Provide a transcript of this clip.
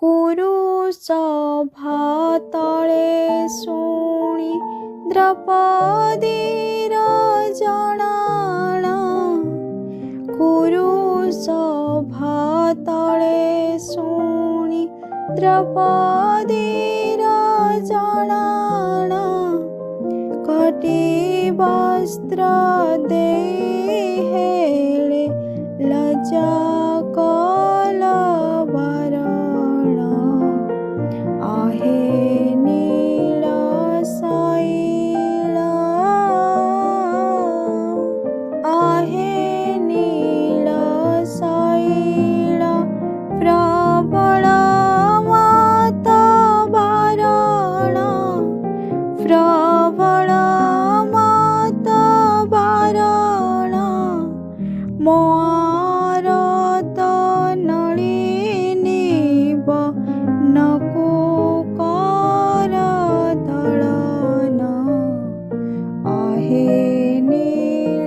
कुरुसभा तले शुणी द्रौपदीर जनाण कुरुसभा तले शुणी द्रौपदीर जनाण कटी वस्त्र देहेले लज्जा कलवरण आहे नील शैल आहे नील शैल प्रबल वातावरण प्रबल वातावरण मोआरत नलिनी नकुकर दलन आहे